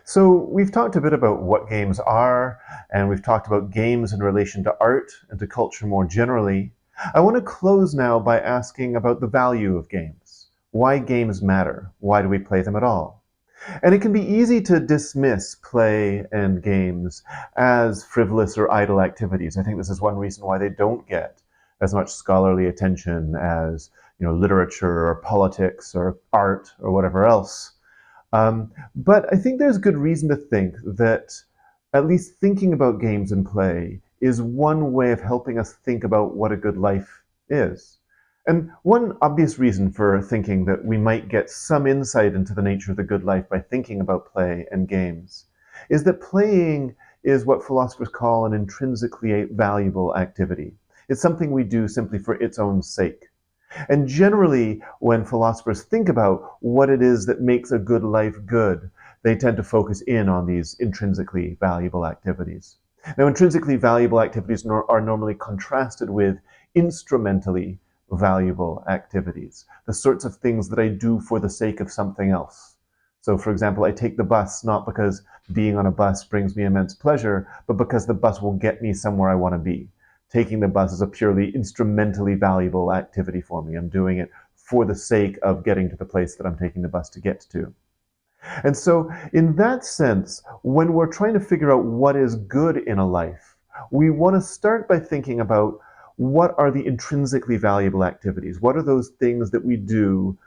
So we've talked a bit about what games are, and we've talked about games in relation to art and to culture more generally. I want to close now by asking about the value of games. Why games matter? Why do we play them at all? And it can be easy to dismiss play and games as frivolous or idle activities. I think this is one reason why they don't get as much scholarly attention as, literature or politics or art or whatever else. But I think there's good reason to think that at least thinking about games and play is one way of helping us think about what a good life is. And one obvious reason for thinking that we might get some insight into the nature of the good life by thinking about play and games is that playing is what philosophers call an intrinsically valuable activity. It's something we do simply for its own sake. And generally, when philosophers think about what it is that makes a good life good, they tend to focus in on these intrinsically valuable activities. Now, intrinsically valuable activities are normally contrasted with instrumentally valuable activities, the sorts of things that I do for the sake of something else. So, for example, I take the bus not because being on a bus brings me immense pleasure, but because the bus will get me somewhere I want to be. Taking the bus is a purely instrumentally valuable activity for me. I'm doing it for the sake of getting to the place that I'm taking the bus to get to. And so, in that sense, when we're trying to figure out what is good in a life, we want to start by thinking about what are the intrinsically valuable activities? What are those things that we do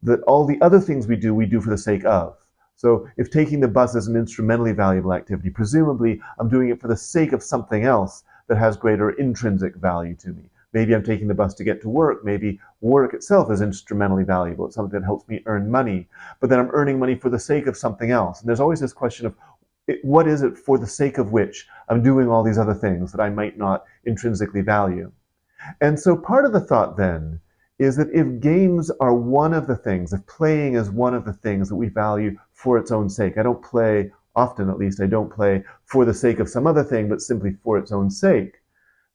that all the other things we do for the sake of? So if taking the bus is an instrumentally valuable activity, presumably I'm doing it for the sake of something else that has greater intrinsic value to me. Maybe I'm taking the bus to get to work. Maybe work itself is instrumentally valuable. It's something that helps me earn money, but then I'm earning money for the sake of something else. And there's always this question of what is it for the sake of which I'm doing all these other things that I might not intrinsically value? And so part of the thought then is that if games are one of the things, if playing is one of the things that we value for its own sake, I don't play, often at least, I don't play for the sake of some other thing, but simply for its own sake,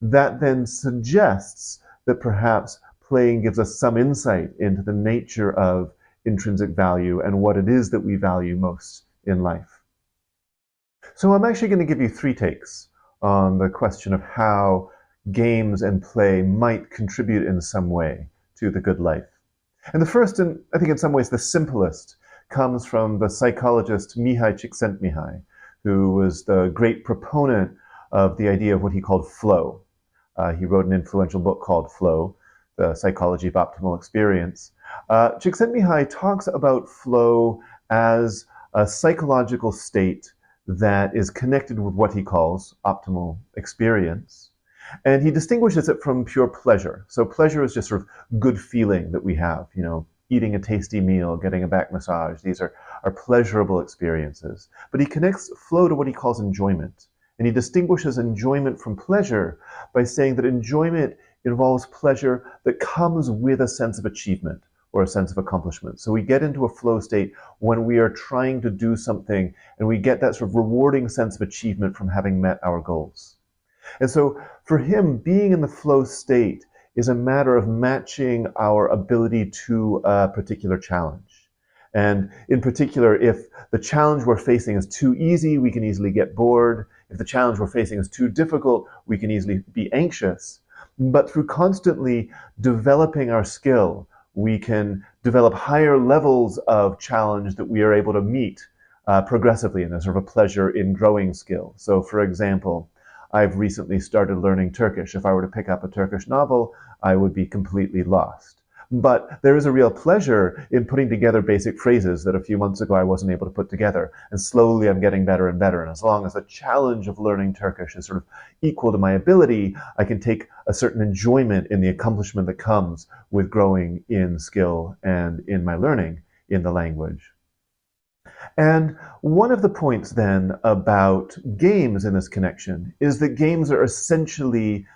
that then suggests that perhaps playing gives us some insight into the nature of intrinsic value and what it is that we value most in life. So I'm actually going to give you three takes on the question of how games and play might contribute in some way to the good life. And the first, and I think in some ways the simplest, comes from the psychologist Mihaly Csikszentmihaly, who was the great proponent of the idea of what he called flow. He wrote an influential book called Flow, The Psychology of Optimal Experience. Csikszentmihaly talks about flow as a psychological state that is connected with what he calls optimal experience. And he distinguishes it from pure pleasure. So pleasure is just sort of good feeling that we have, eating a tasty meal, getting a back massage. These are pleasurable experiences. But he connects flow to what he calls enjoyment. And he distinguishes enjoyment from pleasure by saying that enjoyment involves pleasure that comes with a sense of achievement or a sense of accomplishment. So we get into a flow state when we are trying to do something and we get that sort of rewarding sense of achievement from having met our goals. And so for him, being in the flow state is a matter of matching our ability to a particular challenge. And in particular, if the challenge we're facing is too easy, we can easily get bored. If the challenge we're facing is too difficult, we can easily be anxious. But through constantly developing our skill, we can develop higher levels of challenge that we are able to meet progressively, and there's sort of a pleasure in growing skill. So for example, I've recently started learning Turkish. If I were to pick up a Turkish novel, I would be completely lost. But there is a real pleasure in putting together basic phrases that a few months ago I wasn't able to put together. And slowly I'm getting better and better. And as long as the challenge of learning Turkish is sort of equal to my ability, I can take a certain enjoyment in the accomplishment that comes with growing in skill and in my learning in the language. And one of the points then about games in this connection is that games are essentially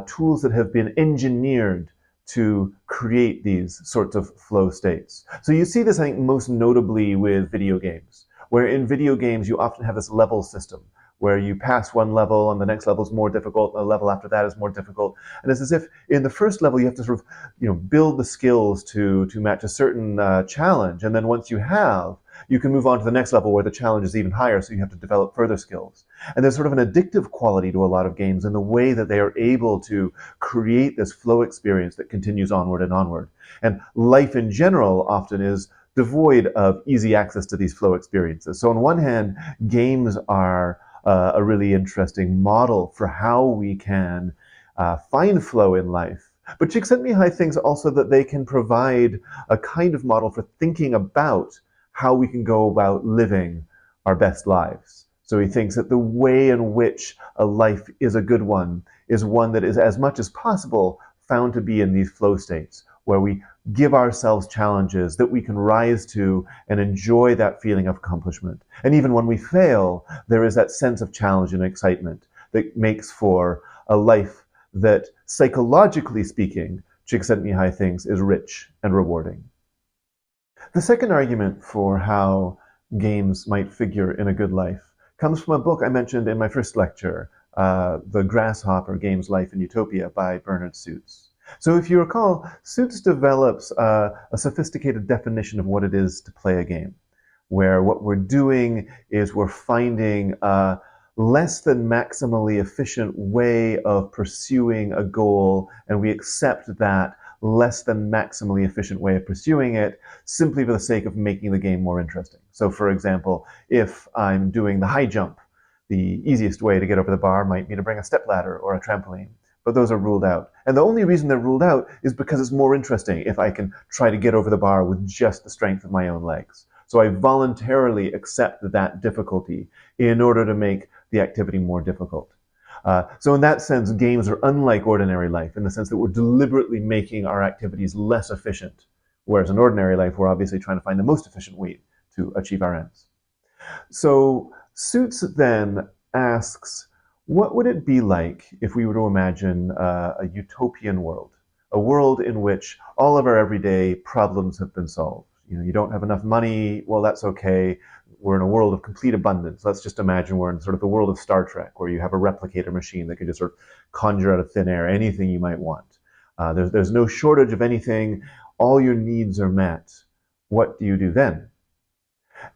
tools that have been engineered to create these sorts of flow states. So you see this, I think, most notably with video games, where in video games you often have this level system where you pass one level and the next level is more difficult, and the level after that is more difficult. And it's as if in the first level you have to sort of build the skills to match a certain challenge. And then once you have, you can move on to the next level where the challenge is even higher, so you have to develop further skills. And there's sort of an addictive quality to a lot of games in the way that they are able to create this flow experience that continues onward and onward. And life in general often is devoid of easy access to these flow experiences. So on one hand, games are a really interesting model for how we can find flow in life. But Csikszentmihaly thinks also that they can provide a kind of model for thinking about how we can go about living our best lives. So he thinks that the way in which a life is a good one is one that is as much as possible found to be in these flow states, where we give ourselves challenges that we can rise to and enjoy that feeling of accomplishment. And even when we fail, there is that sense of challenge and excitement that makes for a life that, psychologically speaking, Csikszentmihaly thinks is rich and rewarding. The second argument for how games might figure in a good life comes from a book I mentioned in my first lecture, The Grasshopper Game's Life in Utopia by Bernard Suits. So if you recall, Suits develops a sophisticated definition of what it is to play a game, where what we're doing is we're finding a less than maximally efficient way of pursuing a goal, and we accept that less than maximally efficient way of pursuing it simply for the sake of making the game more interesting. So for example, if I'm doing the high jump, the easiest way to get over the bar might be to bring a stepladder or a trampoline. But those are ruled out. And the only reason they're ruled out is because it's more interesting if I can try to get over the bar with just the strength of my own legs. So I voluntarily accept that difficulty in order to make the activity more difficult. So in that sense, games are unlike ordinary life in the sense that we're deliberately making our activities less efficient. Whereas in ordinary life, we're obviously trying to find the most efficient way to achieve our ends. So Suits then asks, what would it be like if we were to imagine a utopian world, a world in which all of our everyday problems have been solved? You don't have enough money, well, that's okay. We're in a world of complete abundance. Let's just imagine we're in sort of the world of Star Trek, where you have a replicator machine that can just sort of conjure out of thin air anything you might want. There's no shortage of anything. All your needs are met. What do you do then?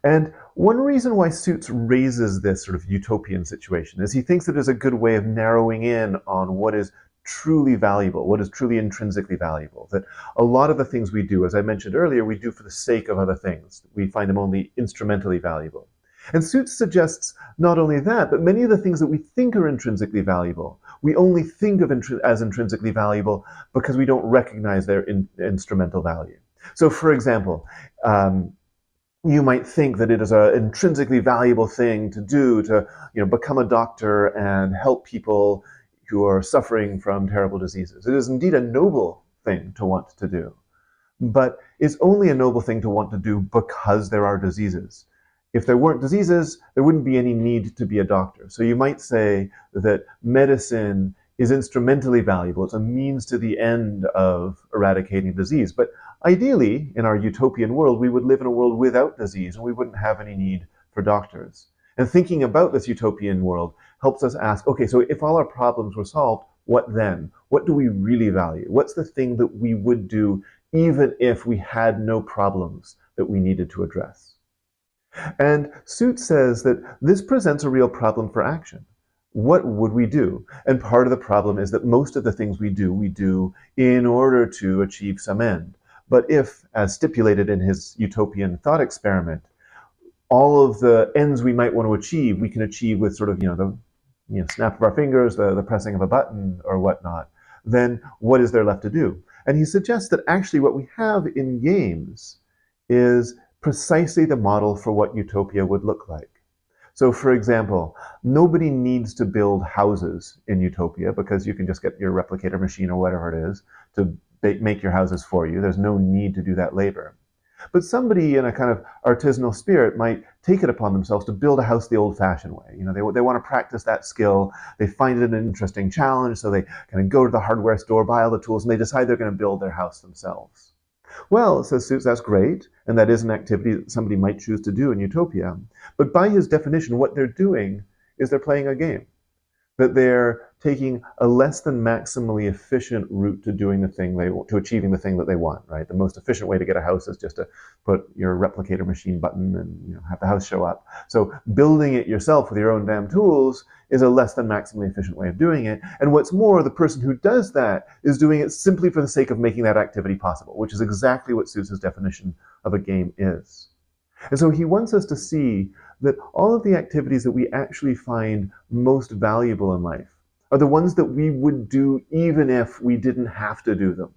And one reason why Suits raises this sort of utopian situation is he thinks it is a good way of narrowing in on what is truly valuable, what is truly intrinsically valuable. That a lot of the things we do, as I mentioned earlier, we do for the sake of other things. We find them only instrumentally valuable. And Suits suggests not only that, but many of the things that we think are intrinsically valuable, we only think of as intrinsically valuable because we don't recognize their instrumental value. So for example, you might think that it is an intrinsically valuable thing to do to, become a doctor and help people who are suffering from terrible diseases. It is indeed a noble thing to want to do, but it's only a noble thing to want to do because there are diseases. If there weren't diseases, there wouldn't be any need to be a doctor. So you might say that medicine is instrumentally valuable. It's a means to the end of eradicating disease. But ideally, in our utopian world, we would live in a world without disease, and we wouldn't have any need for doctors. And thinking about this utopian world helps us ask, okay, so if all our problems were solved, what then? What do we really value? What's the thing that we would do even if we had no problems that we needed to address? And Suits says that this presents a real problem for action. What would we do? And part of the problem is that most of the things we do in order to achieve some end. But if, as stipulated in his utopian thought experiment, all of the ends we might want to achieve, we can achieve with sort of, the snap of our fingers, the pressing of a button or whatnot, then what is there left to do? And he suggests that actually what we have in games is precisely the model for what utopia would look like. So for example, nobody needs to build houses in Utopia because you can just get your replicator machine or whatever it is to make your houses for you. There's no need to do that labor. But somebody in a kind of artisanal spirit might take it upon themselves to build a house the old-fashioned way. They want to practice that skill. They find it an interesting challenge, so they kind of go to the hardware store, buy all the tools, and they decide they're going to build their house themselves. Well, says Suits, that's great, and that is an activity that somebody might choose to do in Utopia. But by his definition, what they're doing is they're playing a game. that they're taking a less than maximally efficient route to doing the thing to achieving the thing that they want, right? The most efficient way to get a house is just to put your replicator machine button and have the house show up. So building it yourself with your own damn tools is a less than maximally efficient way of doing it. And what's more, the person who does that is doing it simply for the sake of making that activity possible, which is exactly what Seuss's definition of a game is. And so he wants us to see that all of the activities that we actually find most valuable in life are the ones that we would do even if we didn't have to do them.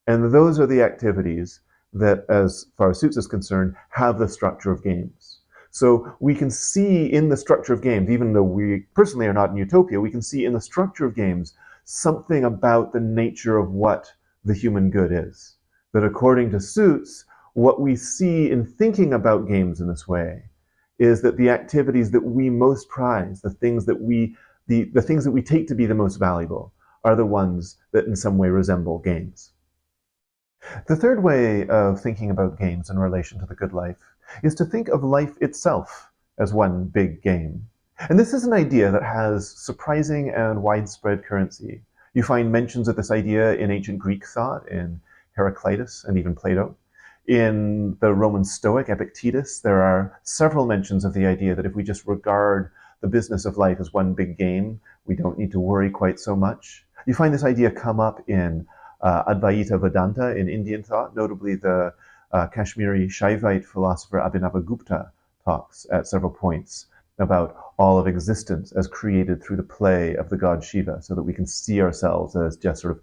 And those are the activities that, as far as Seuss is concerned, have the structure of games. So we can see in the structure of games, even though we personally are not in Utopia, we can see in the structure of games something about the nature of what the human good is. That according to Seuss, what we see in thinking about games in this way is that the activities that we most prize, the things that we take to be the most valuable, are the ones that in some way resemble games. The third way of thinking about games in relation to the good life is to think of life itself as one big game. And this is an idea that has surprising and widespread currency. You find mentions of this idea in ancient Greek thought, in Heraclitus and even Plato. In the Roman Stoic Epictetus, there are several mentions of the idea that if we just regard the business of life as one big game, we don't need to worry quite so much. You find this idea come up in Advaita Vedanta in Indian thought, notably the Kashmiri Shaivite philosopher Abhinavagupta talks at several points about all of existence as created through the play of the god Shiva, so that we can see ourselves as just sort of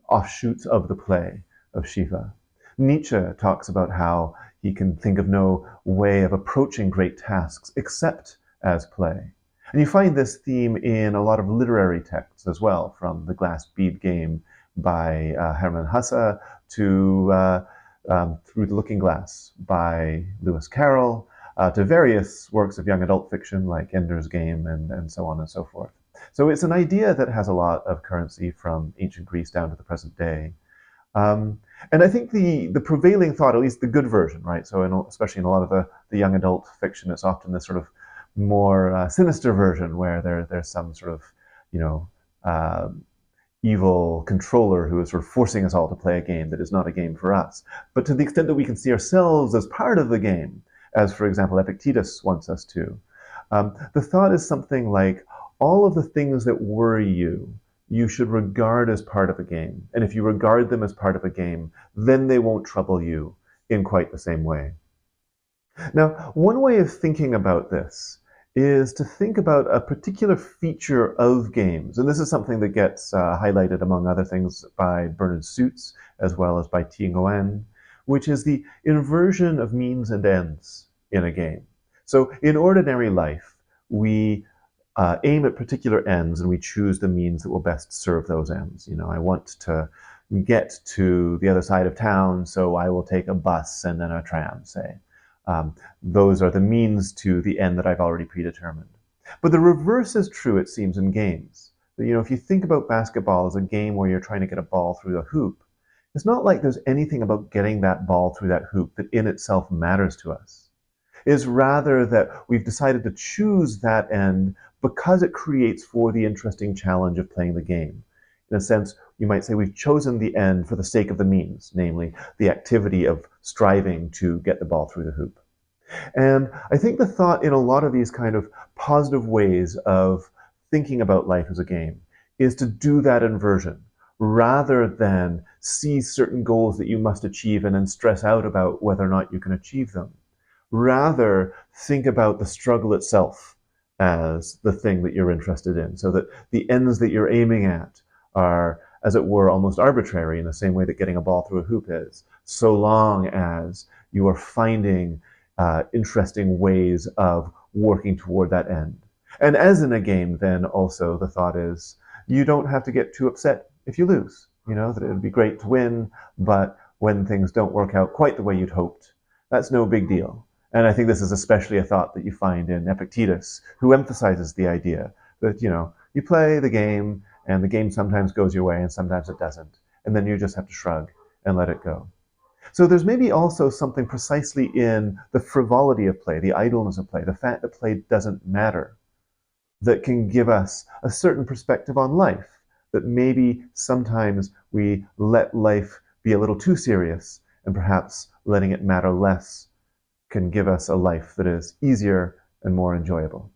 offshoots of the play of Shiva. Nietzsche talks about how he can think of no way of approaching great tasks except as play. And you find this theme in a lot of literary texts as well, from The Glass Bead Game by Hermann Hesse to Through the Looking Glass by Lewis Carroll, to various works of young adult fiction like Ender's Game and so on and so forth. So it's an idea that has a lot of currency from ancient Greece down to the present day. And I think the prevailing thought, at least the good version, right? So especially in a lot of the young adult fiction, it's often this sort of more sinister version where there's some sort of, evil controller who is sort of forcing us all to play a game that is not a game for us. But to the extent that we can see ourselves as part of the game, as for example Epictetus wants us to, the thought is something like all of the things that worry you should regard as part of a game. And if you regard them as part of a game, then they won't trouble you in quite the same way. Now, one way of thinking about this is to think about a particular feature of games. And this is something that gets highlighted, among other things, by Bernard Suits, as well as by Thi Nguyen, which is the inversion of means and ends in a game. So in ordinary life, we aim at particular ends and we choose the means that will best serve those ends. I want to get to the other side of town, so I will take a bus and then a tram, say. Those are the means to the end that I've already predetermined. But the reverse is true, it seems, in games. If you think about basketball as a game where you're trying to get a ball through a hoop, it's not like there's anything about getting that ball through that hoop that in itself matters to us. It's rather that we've decided to choose that end because it creates for the interesting challenge of playing the game. In a sense, you might say we've chosen the end for the sake of the means, namely the activity of striving to get the ball through the hoop. And I think the thought in a lot of these kind of positive ways of thinking about life as a game is to do that inversion, rather than see certain goals that you must achieve and then stress out about whether or not you can achieve them. Rather, think about the struggle itself as the thing that you're interested in, so that the ends that you're aiming at are, as it were, almost arbitrary in the same way that getting a ball through a hoop is, so long as you are finding interesting ways of working toward that end. And as in a game, then also the thought is you don't have to get too upset if you lose. That it would be great to win, but when things don't work out quite the way you'd hoped, that's no big deal. And I think this is especially a thought that you find in Epictetus, who emphasizes the idea that, you play the game and the game sometimes goes your way and sometimes it doesn't. And then you just have to shrug and let it go. So there's maybe also something precisely in the frivolity of play, the idleness of play, the fact that play doesn't matter, that can give us a certain perspective on life, that maybe sometimes we let life be a little too serious, and perhaps letting it matter less can give us a life that is easier and more enjoyable.